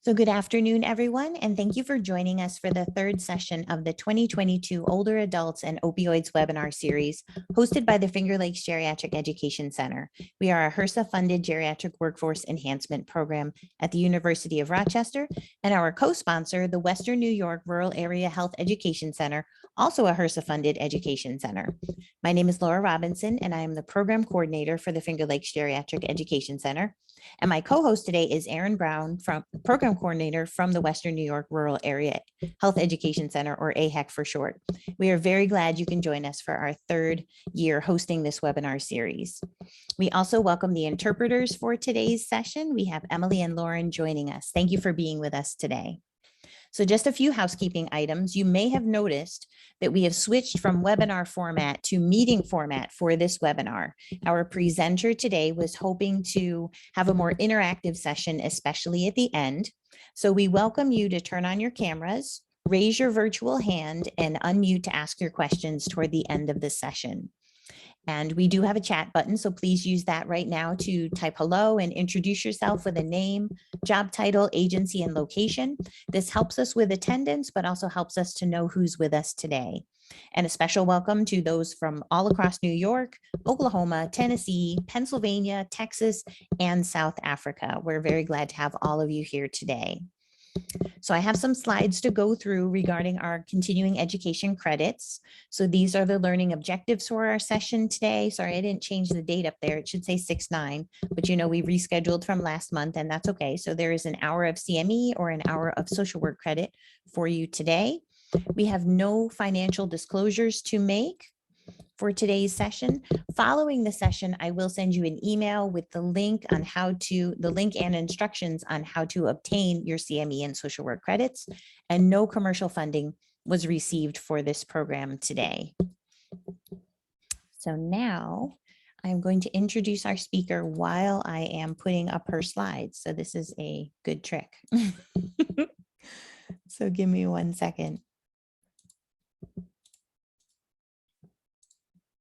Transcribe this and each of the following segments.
So good afternoon, everyone, and thank you for joining us for the third session of the 2022 Older Adults and Opioids webinar series hosted by the Finger Lakes Geriatric Education Center. We are a HRSA-funded geriatric workforce enhancement program at the University of Rochester, and our co-sponsor, the Western New York Rural Area Health Education Center, also a HRSA-funded education center. My name is Laura Robinson, and I am the program coordinator for the Finger Lakes Geriatric Education Center. And my co-host today is Erin Brown, from program coordinator from the Western New York Rural Area Health Education Center, or AHEC for short. We are very glad you can join us for our third year hosting this webinar series. We also welcome the interpreters for today's session. We have Emily and Lauren joining us. Thank you for being with us today. So just a few housekeeping items. You may have noticed that we have switched from webinar format to meeting format for this webinar. Our presenter today was hoping to have a more interactive session, especially at the end. So we welcome you to turn on your cameras, raise your virtual hand, and unmute to ask your questions toward the end of the session. And we do have a chat button, so please use that right now to type hello and introduce yourself with a name, job title, agency, and location. This helps us with attendance, but also helps us to know who's with us today. And a special welcome to those from all across New York, Oklahoma, Tennessee, Pennsylvania, Texas, and South Africa. We're very glad to have all of you here today. So I have some slides to go through regarding our continuing education credits. So these are the learning objectives for our session today. Sorry, I didn't change the date up there. It should say 6/9, but you know, we rescheduled from last month and that's okay. So there is an hour of CME or an hour of social work credit for you today. We have no financial disclosures to make for today's session. Following the session, I will send you an email with the link on the link and instructions on how to obtain your CME and social work credits, and no commercial funding was received for this program today. So now I'm going to introduce our speaker while I am putting up her slides. So this is a good trick. So give me 1 second.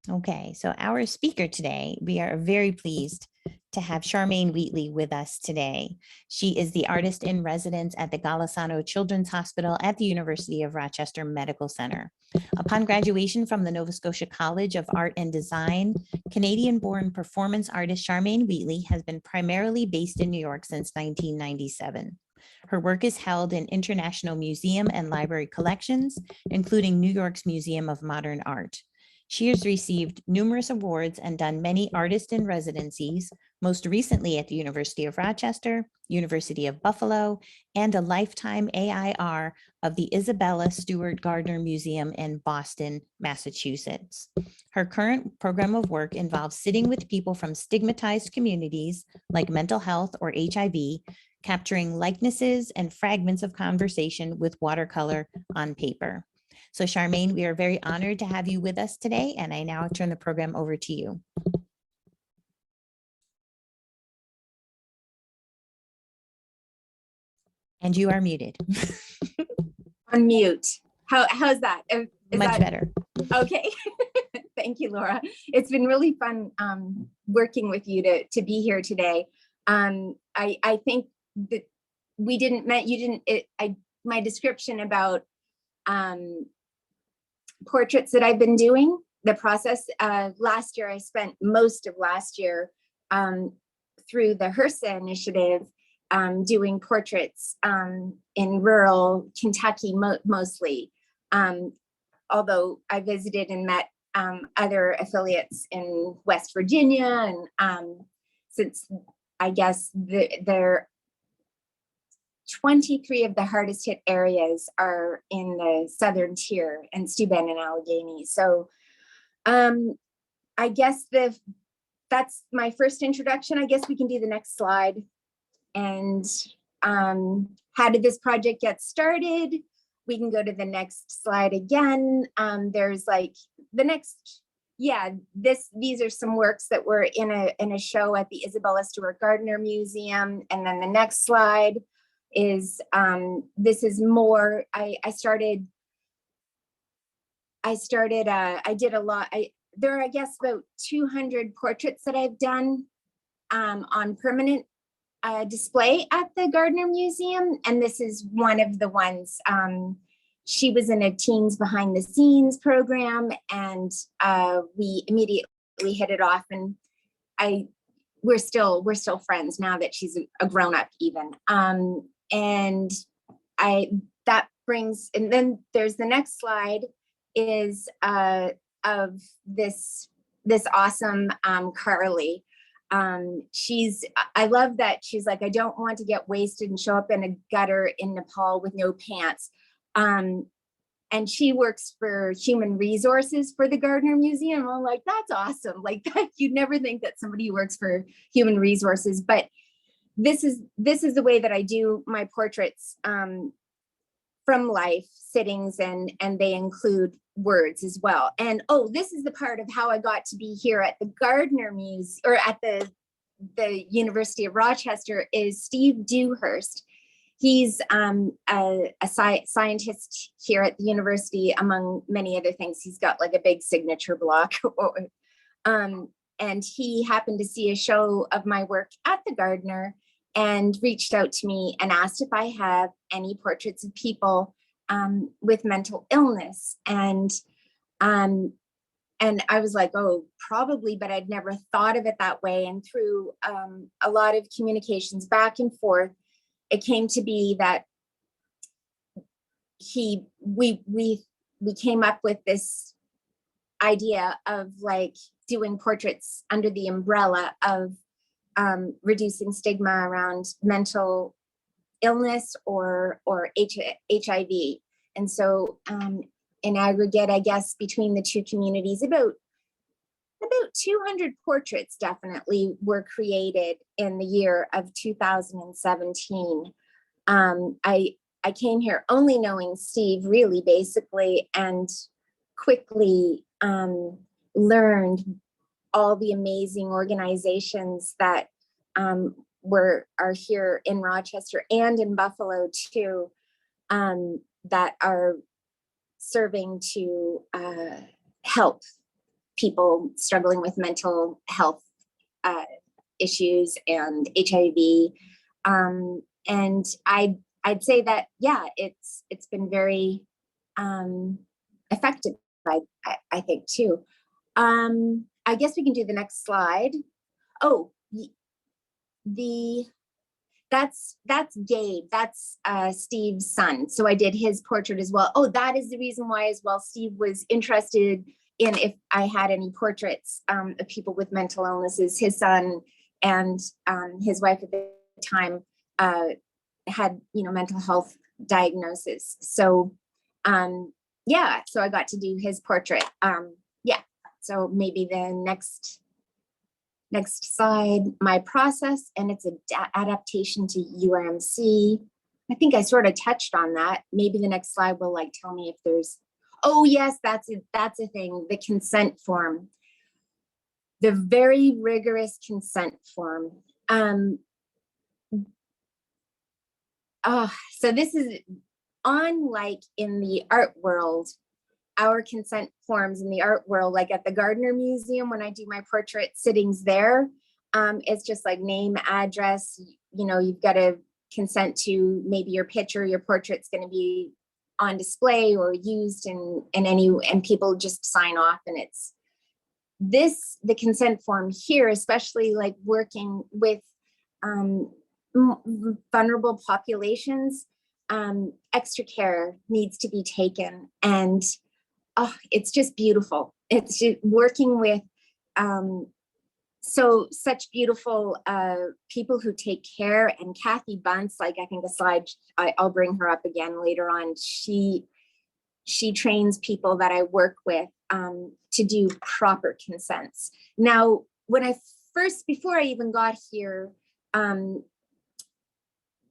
Okay, so our speaker today, we are very pleased to have Charmaine Wheatley with us today. She is the artist in residence at the Golisano Children's Hospital at the University of Rochester Medical Center. Upon graduation from the Nova Scotia College of Art and Design, Canadian-born performance artist Charmaine Wheatley has been primarily based in New York since 1997. Her work is held in international museum and library collections, including New York's Museum of Modern Art. She has received numerous awards and done many artist in residencies, most recently at the University of Rochester, University of Buffalo, and a lifetime AIR of the Isabella Stewart Gardner Museum in Boston, Massachusetts. Her current program of work involves sitting with people from stigmatized communities like mental health or HIV, capturing likenesses and fragments of conversation with watercolor on paper. So Charmaine, we are very honored to have you with us today, and I now turn the program over to you. And you are muted. Unmute. How's that? Much better. Okay. Thank you, Laura. It's been really fun working with you to be here today. I think that my description about portraits that I've been doing, the process last year, I spent most of last year through the HRSA initiative doing portraits in rural Kentucky mostly, although I visited and met other affiliates in West Virginia, and since I guess there 23 of the hardest hit areas are in the southern tier and Steuben and Allegheny. So I guess that's my first introduction. I guess we can do the next slide. And how did this project get started? We can go to the next slide again. There's like the next, these are some works that were in a show at the Isabella Stewart Gardner Museum. And then the next slide is this is more. I did a lot. There are, I guess, about 200 portraits that I've done on permanent display at the Gardner Museum, and this is one of the ones. She was in a Teens Behind the Scenes program, and we immediately hit it off. And we're still friends now that she's a grown up, even. And that brings, and then there's the next slide is of this awesome Carly. I love that she's like, I don't want to get wasted and show up in a gutter in Nepal with no pants. And she works for human resources for the Gardner Museum. I'm like, that's awesome. Like that, you'd never think that somebody who works for human resources, but this is the way that I do my portraits from life, sittings, and they include words as well. And oh, this is the part of how I got to be here at the Gardner Museum, or at the University of Rochester, is Steve Dewhurst. He's a scientist here at the university, among many other things. He's got like a big signature block. And he happened to see a show of my work at the Gardner and reached out to me and asked if I have any portraits of people with mental illness. And I was like, oh, probably, but I'd never thought of it that way. And through a lot of communications back and forth, it came to be that we came up with this idea of like doing portraits under the umbrella of reducing stigma around mental illness or HIV. And so in aggregate, I guess between the two communities, about 200 portraits definitely were created in the year of 2017. I came here only knowing Steve, really, basically, and quickly learned all the amazing organizations that are here in Rochester and in Buffalo too, that are serving to help people struggling with mental health issues and HIV. And I'd say that, yeah, it's been very effective, I think too. I guess we can do the next slide. Oh, that's Gabe, that's Steve's son. So I did his portrait as well. Oh, that is the reason why as well Steve was interested in if I had any portraits of people with mental illnesses. His son and his wife at the time had, mental health diagnosis. So yeah, so I got to do his portrait. Yeah, so maybe the next slide, my process, and it's an adaptation to URMC. I think I sort of touched on that. Maybe the next slide will like tell me if there's, oh yes, that's a thing, the consent form, the very rigorous consent form. So this is unlike in the art world, our consent forms in the art world, like at the Gardner Museum, when I do my portrait sittings there, it's just like name, address, you've got to consent to maybe your picture, your portrait's going to be on display or used and people just sign off. And it's the consent form here, especially like working with vulnerable populations, extra care needs to be taken. And it's just beautiful. It's just working with such beautiful people who take care. And Kathy Bunce, like I think the slide, I'll bring her up again later on. She trains people that I work with to do proper consents. Now, before I even got here,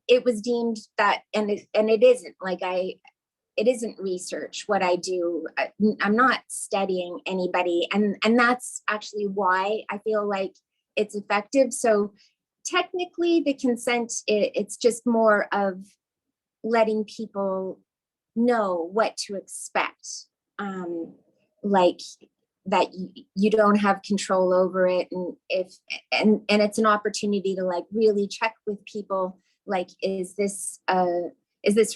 it was deemed that, and it isn't, like it isn't research what I do. I'm not studying anybody. And that's actually why I feel like it's effective. So technically the consent, it's just more of letting people know what to expect. Like that you don't have control over it. And it's an opportunity to like really check with people, like, is this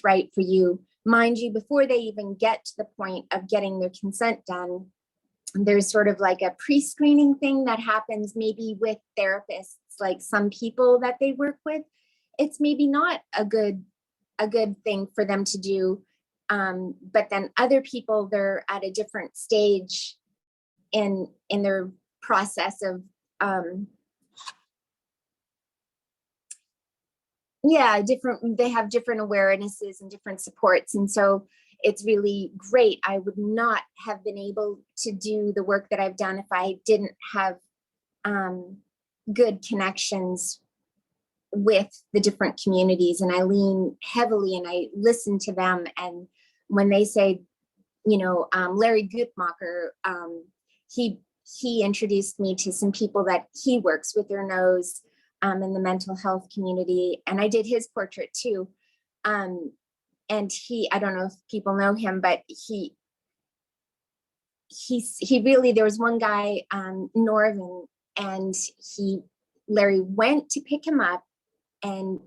right for you? Mind you, before they even get to the point of getting their consent done, there's sort of like a pre-screening thing that happens maybe with therapists, like some people that they work with. It's maybe not a good thing for them to do. But then other people, they're at a different stage in their process of, they have different awarenesses and different supports. And so it's really great. I would not have been able to do the work that I've done if I didn't have good connections with the different communities. And I lean heavily and I listen to them. And when they say, Larry Gutmacher, he introduced me to some people that he works with or knows in the mental health community. And I did his portrait too. And I don't know if people know him, but he really, there was one guy, Norvin, and Larry went to pick him up and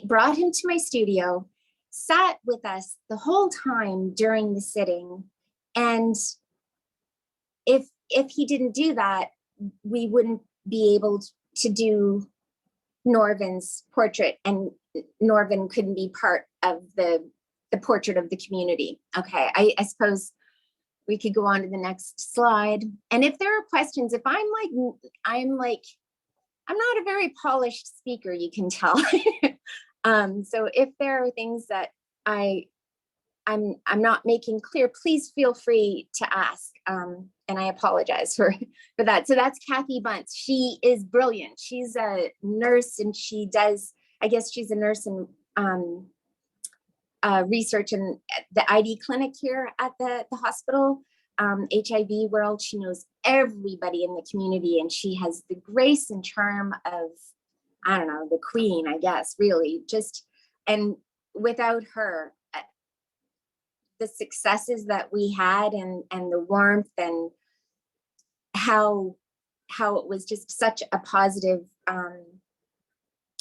brought him to my studio, sat with us the whole time during the sitting. And if he didn't do that, we wouldn't be able to do Norvin's portrait, and Norvin couldn't be part of the portrait of the community. Okay, I suppose we could go on to the next slide. And if there are questions, if I'm not a very polished speaker, you can tell. So if there are things that I'm not making clear, please feel free to ask. And I apologize for that. So that's Kathy Bunce. She is brilliant. She's a nurse, and I guess she's a nurse in research in the ID clinic here at the hospital, HIV world. She knows everybody in the community, and she has the grace and charm of, I don't know, the queen, I guess, really. And without her, the successes that we had and the warmth and how it was just such a positive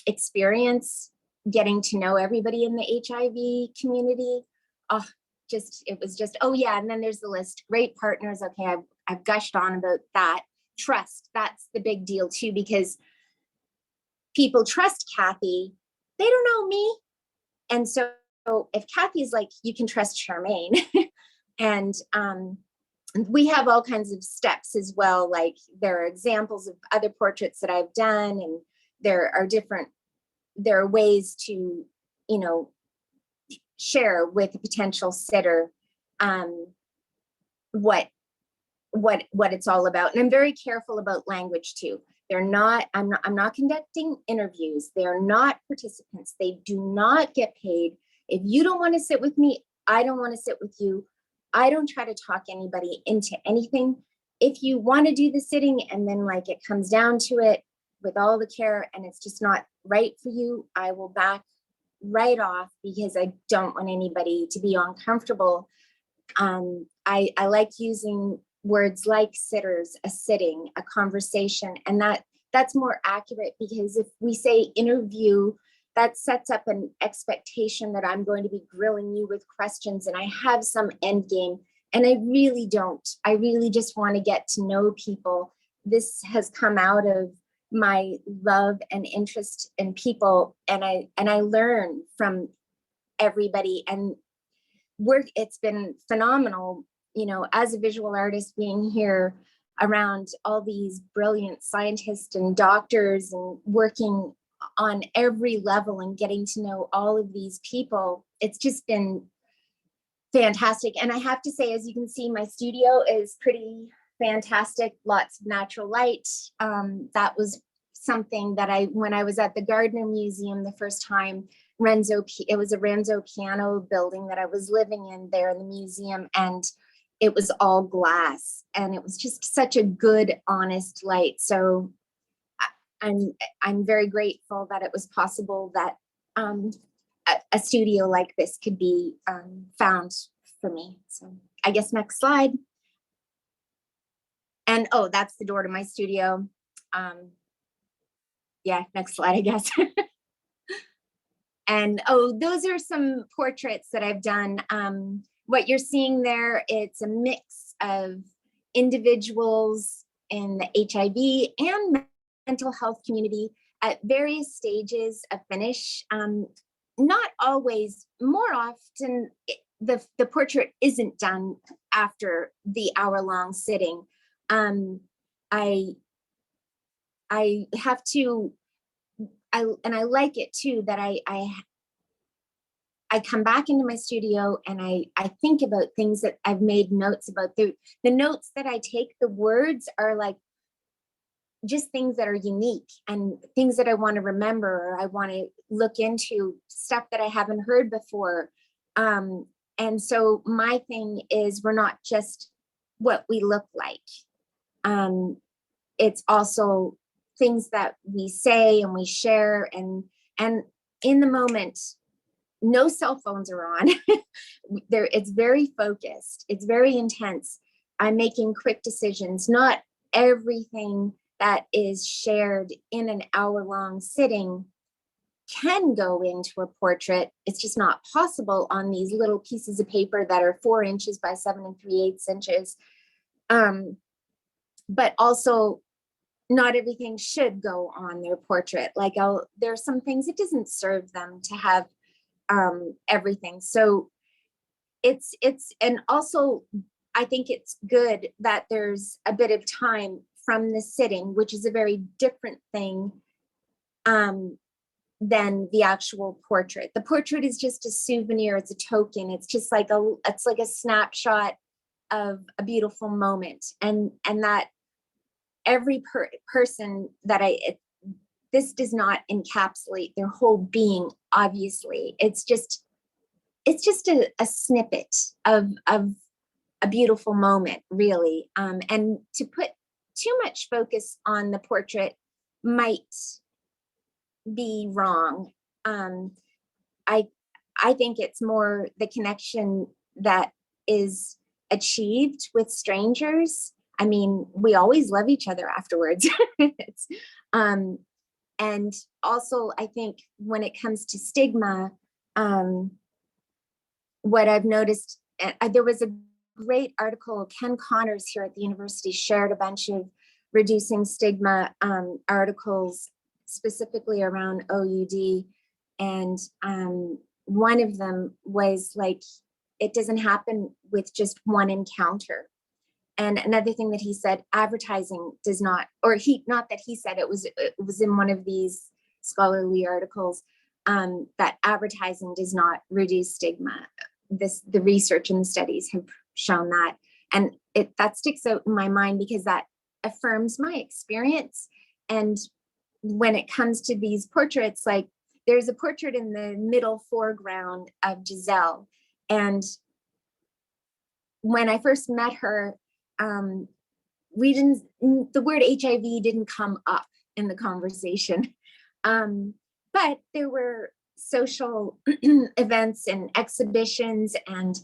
experience getting to know everybody in the HIV community. Oh yeah, and then there's the list. Great partners. Okay, I've gushed on about that. Trust, that's the big deal too, because people trust Kathy. They don't know me. And so if Kathy's like, you can trust Charmaine. And we have all kinds of steps as well. Like there are examples of other portraits that I've done, and there are ways to, share with a potential sitter what it's all about. And I'm very careful about language too. I'm not conducting interviews. They're not participants. They do not get paid. If you don't want to sit with me, I don't want to sit with you. I don't try to talk anybody into anything. If you want to do the sitting and then like it comes down to it with all the care and it's just not right for you, I will back right off, because I don't want anybody to be uncomfortable. I like using words like sitters, a sitting, a conversation, and that's more accurate, because if we say interview, that sets up an expectation that I'm going to be grilling you with questions and I have some end game, and I really don't. I really just want to get to know people. This has come out of my love and interest in people, and I learn from everybody, and it's been phenomenal, as a visual artist, being here around all these brilliant scientists and doctors and working on every level and getting to know all of these people. It's just been fantastic. And I have to say, as you can see, my studio is pretty fantastic, lots of natural light. That was something that when I was at the Gardner Museum the first time, it was a Renzo piano building that I was living in there in the museum, and it was all glass, and it was just such a good, honest light. So I'm very grateful that it was possible that a studio like this could be found for me. So I guess next slide. And oh, that's the door to my studio. Yeah, next slide, I guess. And oh, those are some portraits that I've done. What you're seeing there, it's a mix of individuals in the HIV and mental health community at various stages of finish. Not always, more often, the portrait isn't done after the hour-long sitting. I have to, and I like it too, that I come back into my studio and I think about things that I've made notes about. The notes that I take, the words are like just things that are unique and things that I want to remember, or I want to look into stuff that I haven't heard before. And so my thing is, we're not just what we look like. It's also things that we say and we share, and in the moment, no cell phones are on. It's very focused. It's very intense. I'm making quick decisions. Not everything that is shared in an hour-long sitting can go into a portrait. It's just not possible on these little pieces of paper that are 4 inches by 7 3/8 inches. But also, not everything should go on their portrait. Like, there are some things it doesn't serve them to have everything. So it's, and also I think it's good that there's a bit of time from the sitting, which is a very different thing than the actual portrait. The portrait is just a souvenir. It's a token. It's just like it's like a snapshot of a beautiful moment. And that every person that this does not encapsulate their whole being, obviously. It's just a snippet of a beautiful moment, really. And to put too much focus on the portrait might be wrong. I think it's more the connection that is achieved with strangers. I mean, we always love each other afterwards. And also, I think when it comes to stigma, what I've noticed, there was a great article, Ken Connors here at the university shared a bunch of reducing stigma articles, specifically around OUD. And one of them was like, it doesn't happen with just one encounter. And another thing that he said, advertising does not, or not that he said, it was in one of these scholarly articles, that advertising does not reduce stigma. The research and the studies have shown that. And that sticks out in my mind because that affirms my experience. And when it comes to these portraits, like there's a portrait in the middle foreground of Giselle. And when I first met her, the word HIV didn't come up in the conversation. But there were social events and exhibitions, and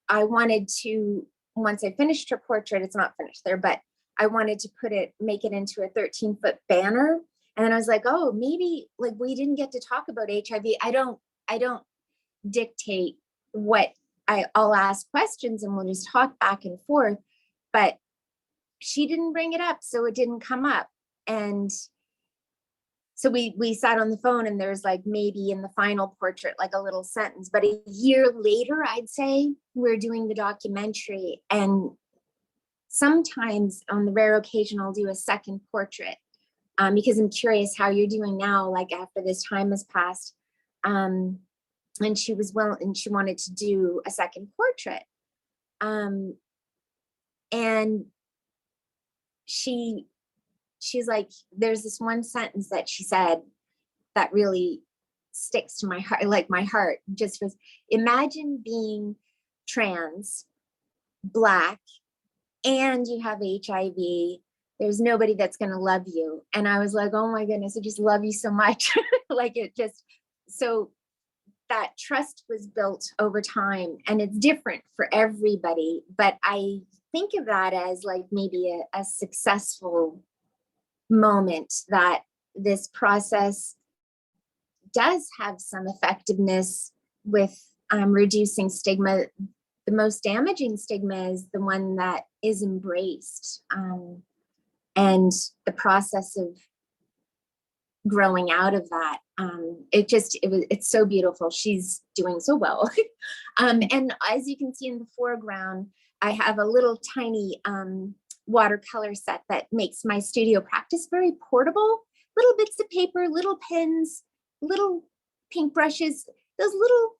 I wanted to, once I finished her portrait, it's not finished there, but I wanted to make it into a 13-foot banner. And then I was like, oh, maybe like we didn't get to talk about HIV. I don't dictate what I'll ask questions and we'll just talk back and forth, but she didn't bring it up, so it didn't come up. And so we sat on the phone, and there's like maybe in the final portrait like a little sentence, but a year later, I'd say, we're doing the documentary, and sometimes on the rare occasion I'll do a second portrait because I'm curious how you're doing now, like after this time has passed. And she was and she wanted to do a second portrait. And she's like, there's this one sentence that she said that really sticks to my heart, like my heart just was, imagine being trans, Black, and you have HIV. There's nobody that's going to love you. And I was like, oh my goodness, I just love you so much. Like it just, so that trust was built over time, and it's different for everybody. But I think of that as like maybe a successful moment, that this process does have some effectiveness with reducing stigma. The most damaging stigma is the one that is embraced, and the process of growing out of that. It's so beautiful. She's doing so well. And as you can see in the foreground, I have a little tiny watercolor set that makes my studio practice very portable. Little bits of paper, little pens, little pink brushes, those little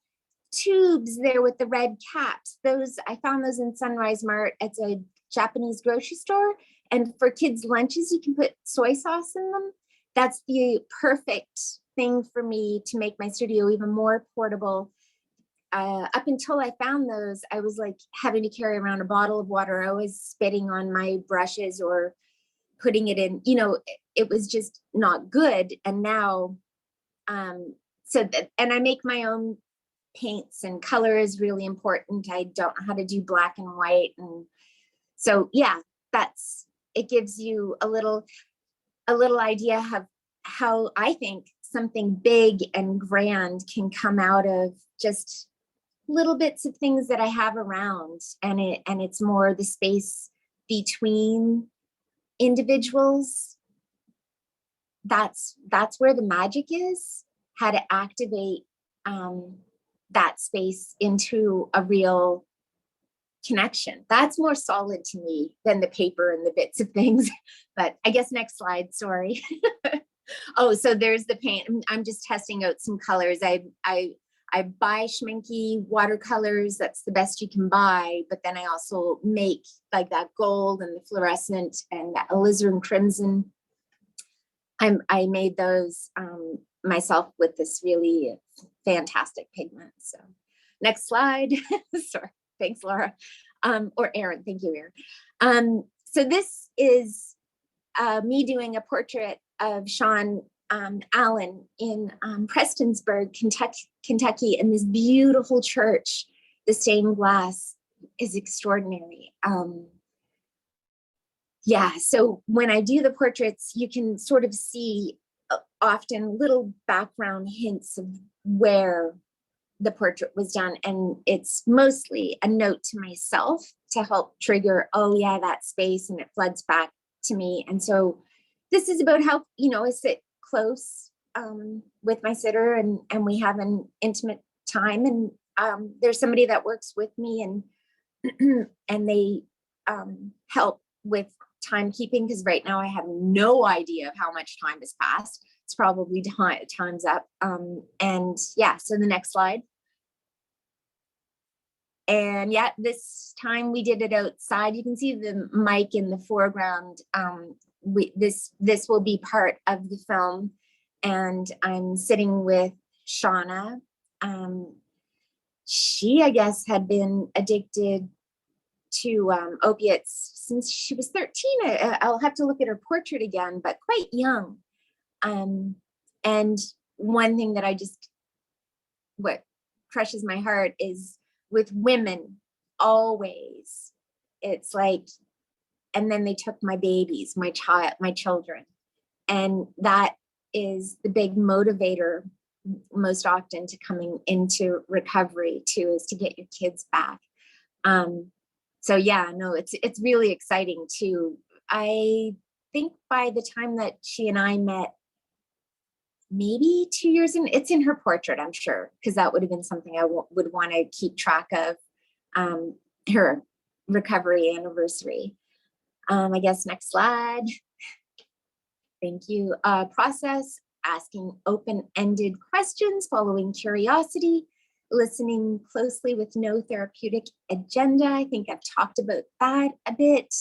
tubes there with the red caps. Those, I found those in Sunrise Mart. It's a Japanese grocery store. And for kids' lunches, you can put soy sauce in them. That's the perfect thing for me to make my studio even more portable. Up until I found those, I was like having to carry around a bottle of water. I was spitting on my brushes or putting it in, it was just not good. And now, and I make my own paints, and color is really important. I don't know how to do black and white. And so, yeah, it gives you a little idea of how I think something big and grand can come out of just little bits of things that I have around, and it's more the space between individuals. That's where the magic is, how to activate that space into a real connection. That's more solid to me than the paper and the bits of things. But I guess next slide, sorry. Oh, so there's the paint. I'm just testing out some colors. I buy Schminke watercolors. That's the best you can buy. But then I also make like that gold and the fluorescent and that alizarin crimson. I made those myself with this really fantastic pigment. So next slide. Sorry. Thanks, Laura. Or Erin. Thank you, Erin. So this is me doing a portrait of Sean Allen in Prestonsburg, Kentucky, in this beautiful church. The stained glass is extraordinary. Yeah, so when I do the portraits, you can sort of see often little background hints of where the portrait was done. And it's mostly a note to myself to help trigger, oh yeah, that space, and it floods back to me. And so this is about how, I sit close with my sitter, and we have an intimate time. And there's somebody that works with me, and and they help with timekeeping, because right now I have no idea of how much time has passed. It's probably time's up. And yeah, so the next slide. And yeah, this time we did it outside. You can see the mic in the foreground. This will be part of the film. And I'm sitting with Shauna. She, I guess, had been addicted to opiates since she was 13. I'll have to look at her portrait again, but quite young. And one thing that what crushes my heart is with women, always, it's like, and then they took my babies, my children. And that is the big motivator most often to coming into recovery too, is to get your kids back. So yeah, no, it's really exciting too. I think by the time that she and I met, maybe 2 years in, it's in her portrait, I'm sure, because that would have been something I would want to keep track of, her recovery anniversary. I guess next slide. Thank you. Process: asking open-ended questions, following curiosity, listening closely with no therapeutic agenda. I think I've talked about that a bit.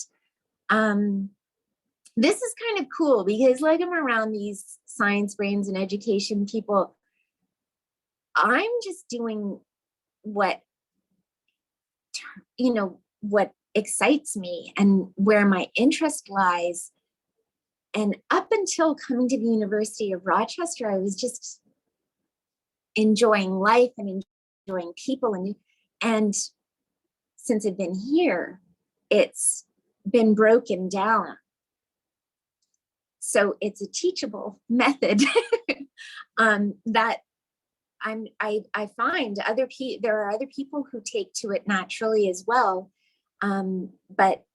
This is kind of cool because, like, I'm around these science brains and education people. I'm just doing what excites me and where my interest lies. And up until coming to the University of Rochester, I was just enjoying life and enjoying people. And since I've been here, it's been broken down. So it's a teachable method that I find there are other people who take to it naturally as well. But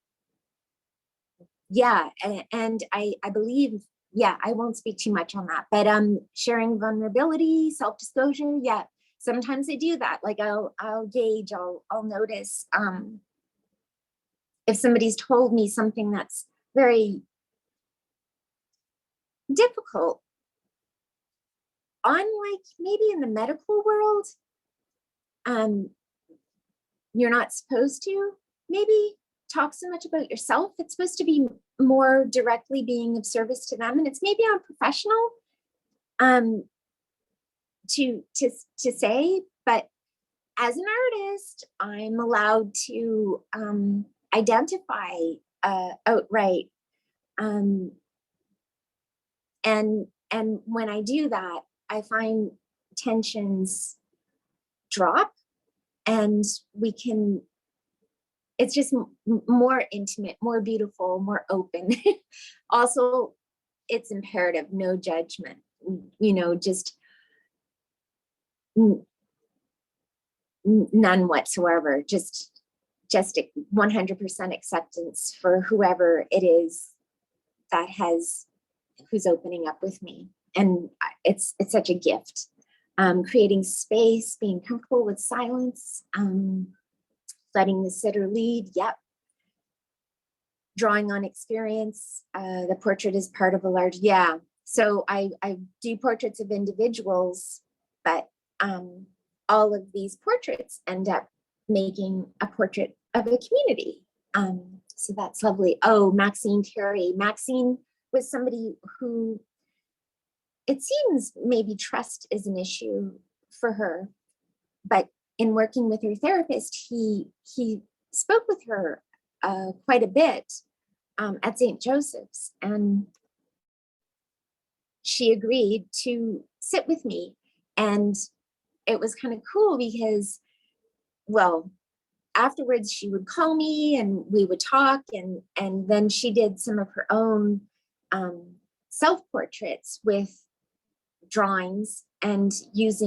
yeah, and I believe, yeah, I won't speak too much on that, but sharing vulnerability, self-disclosure, yeah, sometimes I do that. Like I'll gauge, I'll notice if somebody's told me something that's very difficult, unlike maybe in the medical world, you're not supposed to maybe talk so much about yourself. It's supposed to be more directly being of service to them, and it's maybe unprofessional to say, but as an artist, I'm allowed to identify outright, and when I do that, I find tensions drop, and we can, it's just more intimate, more beautiful, more open. Also, it's imperative, no judgment, you know, just none whatsoever, just 100% acceptance for whoever it is that who's opening up with me. And it's such a gift. Creating space, being comfortable with silence, letting the sitter lead. Yep. Drawing on experience. The portrait is part of a large, yeah. So I do portraits of individuals, but all of these portraits end up making a portrait of a community. So that's lovely. Oh, Maxine Terry. Maxine was somebody who, it seems maybe trust is an issue for her, but in working with her therapist, he spoke with her quite a bit at St. Joseph's, and she agreed to sit with me. And it was kind of cool because, well, afterwards she would call me and we would talk, and then she did some of her own self-portraits with drawings, and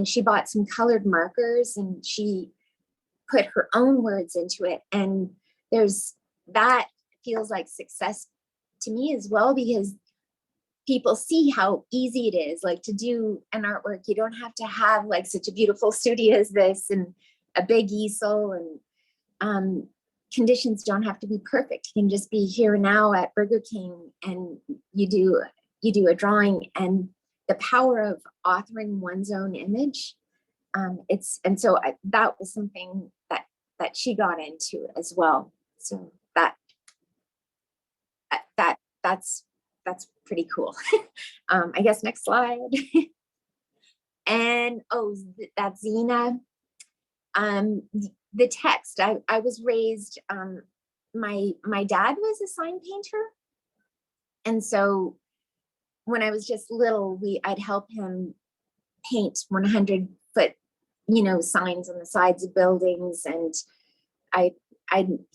she bought some colored markers and she put her own words into it. And that feels like success to me as well, because people see how easy it is, like, to do an artwork. You don't have to have like such a beautiful studio as this and a big easel, and conditions don't have to be perfect. You can just be here now at Burger King and you do a drawing, and the power of authoring one's own image. So that was something that she got into as well. So that's pretty cool. I guess next slide. And that's Zena. The text, I was raised, my dad was a sign painter. And so when I was just little, I'd help him paint 100-foot, signs on the sides of buildings. And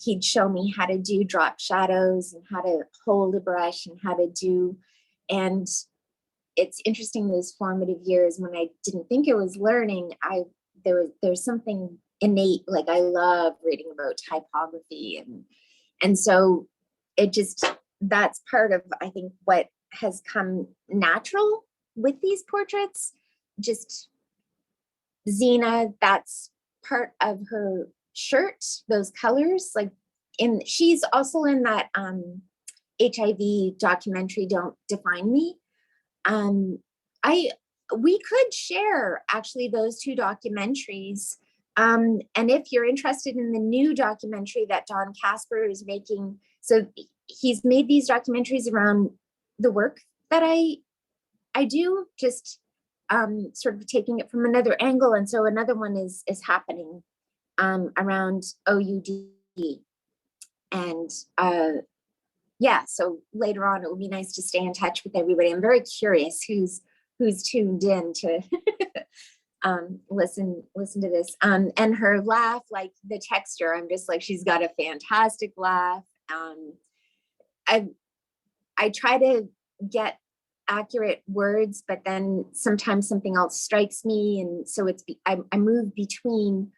he'd show me how to do drop shadows and how to hold a brush and how to do, and it's interesting, those formative years when I didn't think it was learning, there's something innate, like I love reading about typography, and so that's part of, I think, what has come natural with these portraits. Just Zena, that's part of her shirt, those colors, like she's also in that HIV documentary, Don't Define Me. We could share actually those two documentaries. And if you're interested in the new documentary that Don Casper is making, so he's made these documentaries around the work that I do, just sort of taking it from another angle. And so another one is happening around OUD. And yeah, so later on, it would be nice to stay in touch with everybody. I'm very curious who's tuned in to listen to this. And her laugh, like the texture, I'm just like, she's got a fantastic laugh. I try to get accurate words, but then sometimes something else strikes me. And so I move between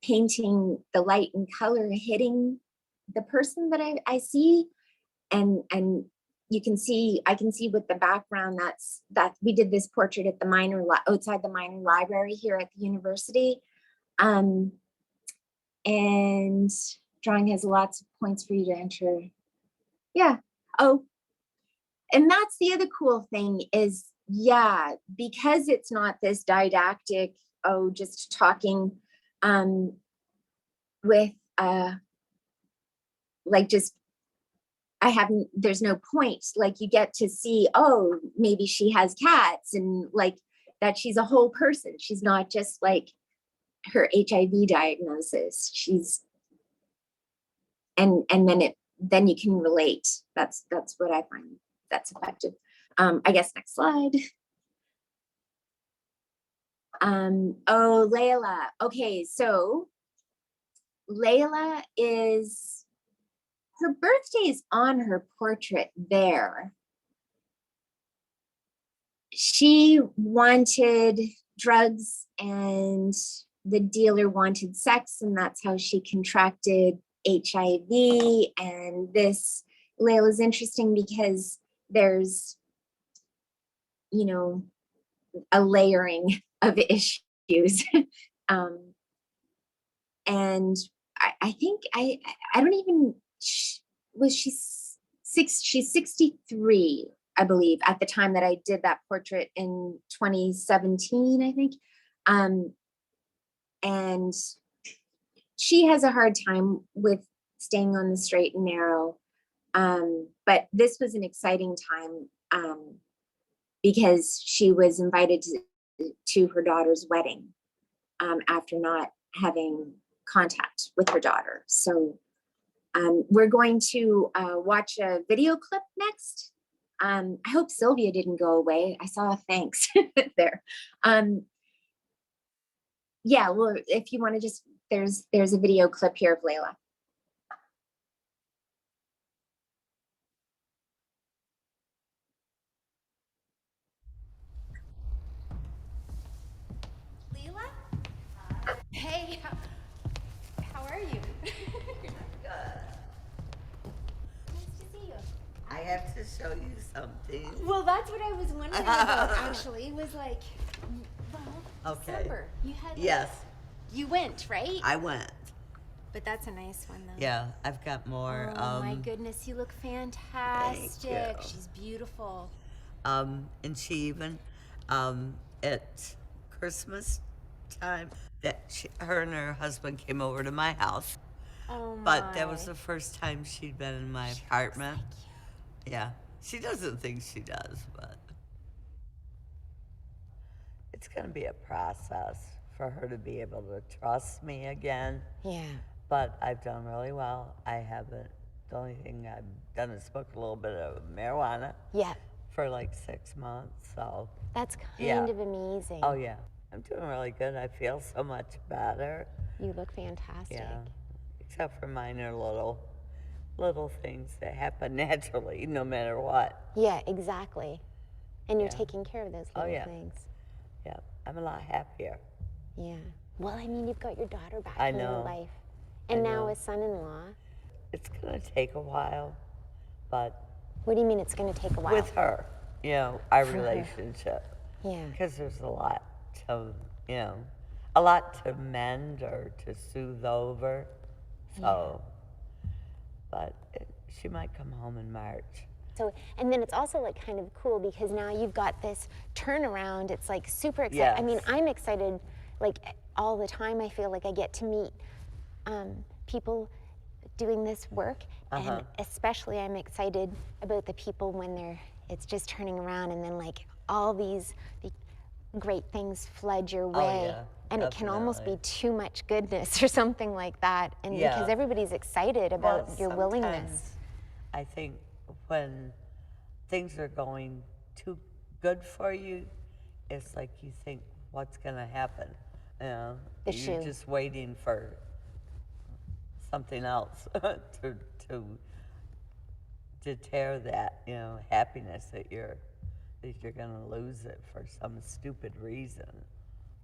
painting the light and color hitting the person that I see. And I can see with the background that we did this portrait at the outside the minor library here at the university. And drawing has lots of points for you to enter. Yeah. Oh, and that's the other cool thing is, yeah, because it's not this didactic, just talking with like just there's no point. Like you get to see, maybe she has cats and like that she's a whole person. She's not just like her HIV diagnosis. And then you can relate. That's what I find that's effective. I guess next slide. Layla. Okay, so Layla her birthday is on her portrait there. She wanted drugs and the dealer wanted sex, and that's how she contracted HIV. And Layla's interesting because there's, a layering of issues. And I think I don't even, she's 63, I believe, at the time that I did that portrait in 2017, I think. And she has a hard time with staying on the straight and narrow. But this was an exciting time because she was invited to her daughter's wedding after not having contact with her daughter. So we're going to watch a video clip next. I hope Sylvia didn't go away. I saw a thanks there. Yeah, well, if you want to just, there's a video clip here of Layla. Hey, how are you? Good. Nice to see you. I have to show you something. Well, that's what I was wondering about, actually, was like, well, Okay. December. You had Yes, you went, right? I went. But that's a nice one, though. Yeah, I've got more. Oh, my goodness, you look fantastic. you. She's beautiful. And she even, at Christmas time, her and her husband came over to my house. Oh, But that was the first time she'd been in my apartment. Like you. Yeah, she doesn't think she does, but it's gonna be a process for her to be able to trust me again. Yeah. But I've done really well. The only thing I've done is smoke a little bit of marijuana Yeah. for like 6 months, so. That's Yeah. kind of amazing. Oh yeah, I'm doing really good. I feel so much better. You look fantastic. Yeah, except for minor little things that happen naturally, no matter what. Yeah, exactly. And you're Yeah. taking care of those Oh, little yeah. things. Yeah, I'm a lot happier. Yeah. Well, I mean, you've got your daughter back I in your know. life. And now know. a son-in-law. It's gonna take a while, but What do you mean it's going to take a while? with her, our For her. relationship. Yeah. Because there's a lot to mend or to soothe over. So, but she might come home in March. So, and then it's also like kind of cool because now you've got this turnaround. It's like super exciting. Yes. I mean, I'm excited like all the time. I feel like I get to meet people doing this work. And especially I'm excited about the people when it's just turning around and then like all the great things flood your way. yeah, and it can almost be definitely. too much goodness or something like that. And because Yeah. everybody's excited about Well, your willingness. sometimes I think when things are going too good for you, it's like you think, what's gonna happen. You know, The you're shoe. just waiting for something else to tear that, you know, happiness that you're gonna lose it for some stupid reason.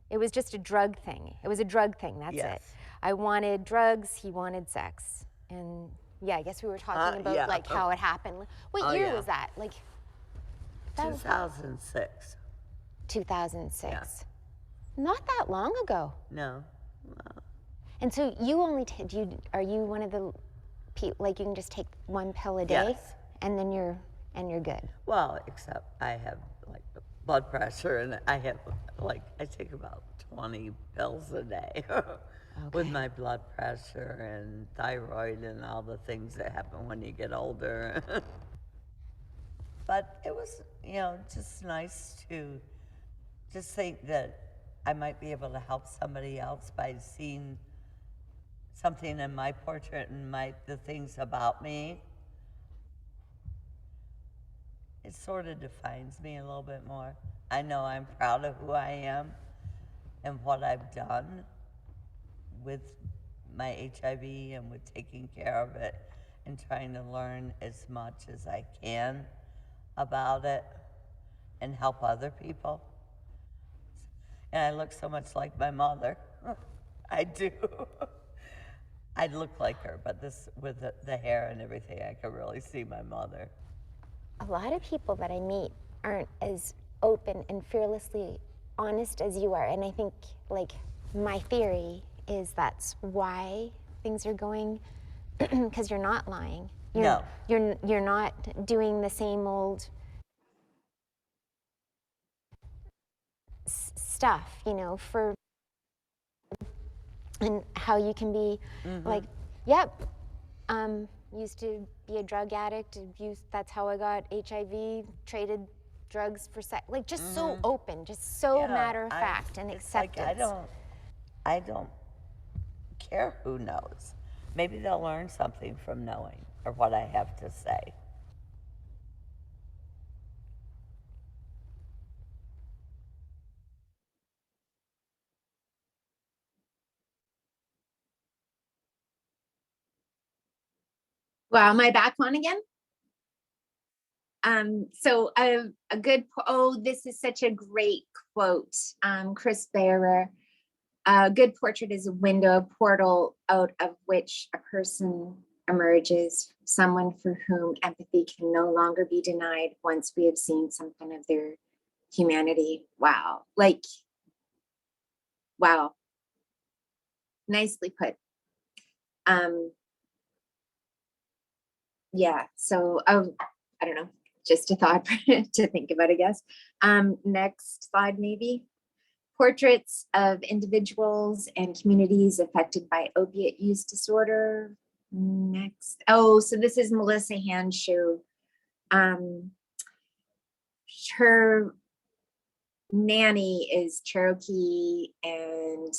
It was just a drug thing. It was a drug thing, that's it. Yes. I wanted drugs, he wanted sex. And yeah, I guess we were talking about yeah. like how it happened. What Oh, year yeah. was that? Like that was 2006. 2006. Yeah. Not that long ago. No. And so you only are you one of the people, like you can just take one pill a day Yes. and then you're good. Well, except I have like blood pressure, and I have like I take about 20 pills a day with my blood pressure and thyroid and all the things that happen when you get older. But it was, you know, just nice to just think that I might be able to help somebody else by seeing something in my portrait and the things about me. It sort of defines me a little bit more. I know I'm proud of who I am and what I've done with my HIV and with taking care of it and trying to learn as much as I can about it and help other people. And I look so much like my mother. I do. I look like her, but this with the hair and everything, I can really see my mother. A lot of people that I meet aren't as open and fearlessly honest as you are. And I think, like, my theory is that's why things are going, because you're not lying. No. You're not doing the same old stuff, you know, and how you can be like, yep, used to be a drug addict, that's how I got HIV, traded drugs for sex, like just so open, just so matter of fact and acceptance. Like I don't care who knows. Maybe they'll learn something from knowing or what I have to say. Wow, am I back on again? So a good, this is such a great quote. Chris Bearer, a good portrait is a window, a portal out of which a person emerges, someone for whom empathy can no longer be denied once we have seen something of their humanity. Wow. Like, wow. Nicely put. Yeah, so I don't know, just a thought to think about, I guess. Next slide, maybe. Portraits of individuals and communities affected by opiate use disorder. Next. Oh, so this is Melissa Handshoe. Her nanny is Cherokee, and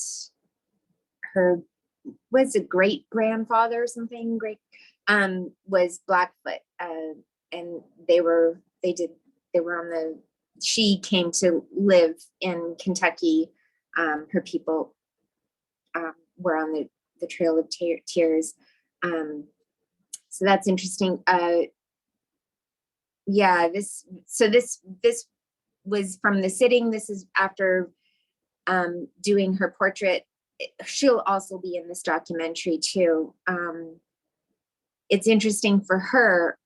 her was a great grandfather or something great was Blackfoot, and she came to live in Kentucky. Her people were on the Trail of Tears. So that's interesting. Yeah, this was from the sitting. This is after doing her portrait. She'll also be in this documentary too. It's interesting for her.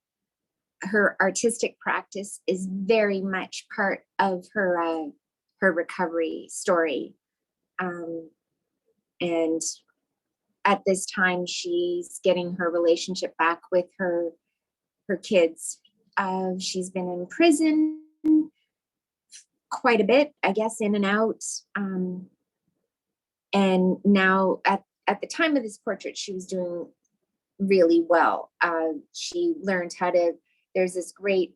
Her artistic practice is very much part of her recovery story. And at this time, she's getting her relationship back with her kids. She's been in prison quite a bit, I guess, in and out. And now at the time of this portrait, she was doing really well. She learned how to, there's this great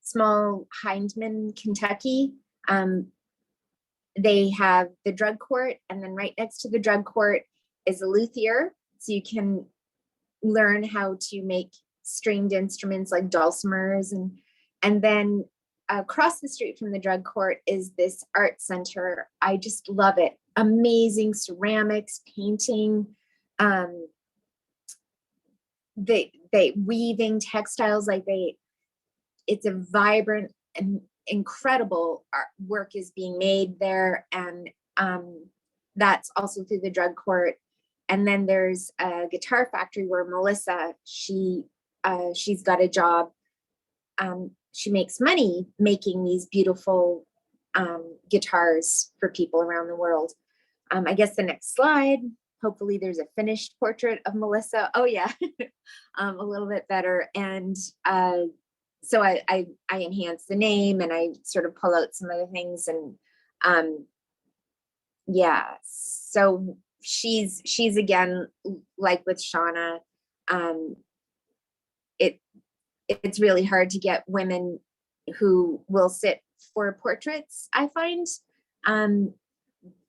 small Hindman, Kentucky. They have the drug court, and then right next to the drug court is a luthier. So you can learn how to make stringed instruments like dulcimers, and then across the street from the drug court is this art center. I just love it. Amazing ceramics, painting, they weaving textiles, like it's a vibrant and incredible work is being made there. And that's also through the drug court. And then there's a guitar factory where Melissa, she's got a job. She makes money making these beautiful guitars for people around the world. I guess the next slide, hopefully there's a finished portrait of Melissa. Oh yeah, a little bit better. And so I enhance the name and I sort of pull out some other things. And yeah, so she's again, like with Shauna, it's really hard to get women who will sit for portraits, I find,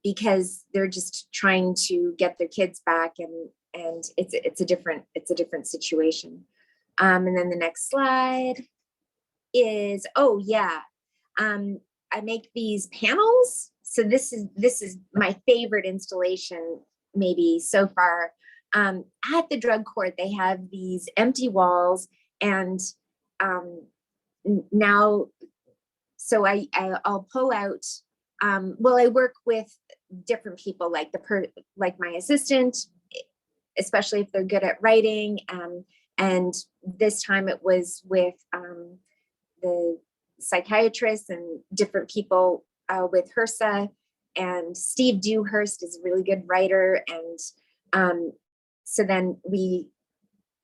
because they're just trying to get their kids back, and it's a different situation. And then the next slide is, oh yeah, I make these panels. So this is my favorite installation maybe so far. At the drug court, they have these empty walls, and now, so I'll pull out, well, I work with different people, like like my assistant, especially if they're good at writing. And this time it was with the psychiatrist and different people with HRSA, and Steve Dewhurst is a really good writer. And so then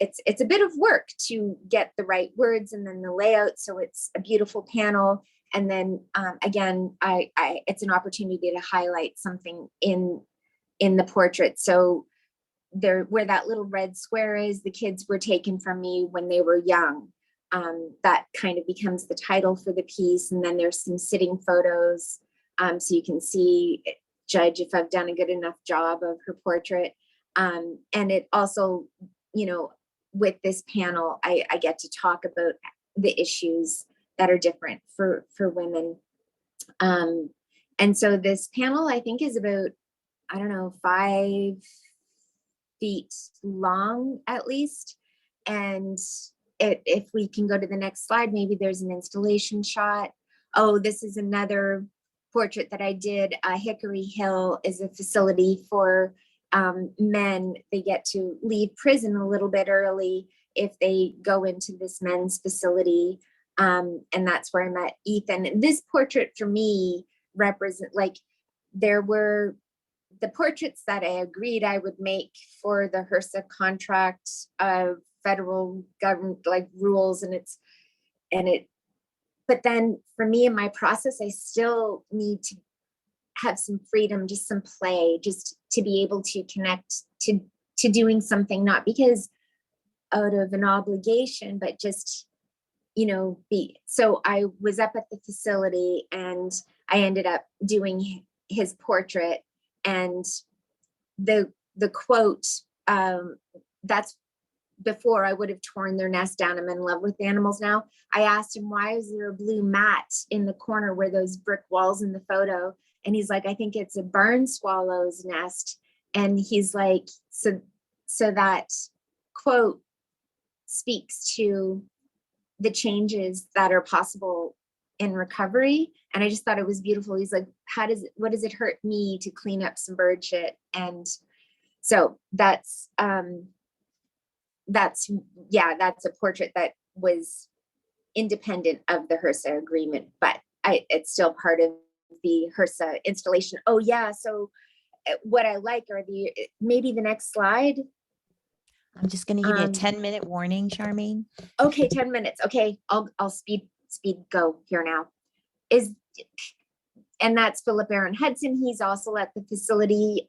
it's a bit of work to get the right words and then the layout, so it's a beautiful panel. And then again, it's an opportunity to highlight something in the portrait. So there, where that little red square is, the kids were taken from me when they were young. That kind of becomes the title for the piece. And then there's some sitting photos, so you can see, judge if I've done a good enough job of her portrait. And it also, you know, with this panel, I get to talk about the issues that are different for women. And so this panel, I think, is about, I don't know, 5 feet long at least. And if we can go to the next slide, maybe there's an installation shot. Oh, this is another portrait that I did. Hickory Hill is a facility for men. They get to leave prison a little bit early if they go into this men's facility. And that's where I met Ethan. And this portrait for me represent, like, there were the portraits that I agreed I would make for the HRSA contract of federal government, like, rules, but then for me in my process, I still need to have some freedom, just some play, just to be able to connect to doing something, not because out of an obligation, but just, you know, so I was up at the facility and I ended up doing his portrait, and the quote, that's before I would have torn their nest down. I'm in love with animals now. I asked him, why is there a blue mat in the corner where those brick walls in the photo? And he's like, I think it's a barn swallow's nest. And he's like, so that quote speaks to the changes that are possible in recovery. And I just thought it was beautiful. He's like, what does it hurt me to clean up some bird shit? And so that's a portrait that was independent of the HRSA agreement, but it's still part of the HRSA installation. Oh yeah, so what I like are maybe the next slide. I'm just going to give you a 10-minute warning, Charmaine. Okay, 10 minutes. Okay, I'll speed go here now. And that's Philip Aaron Hudson. He's also at the facility.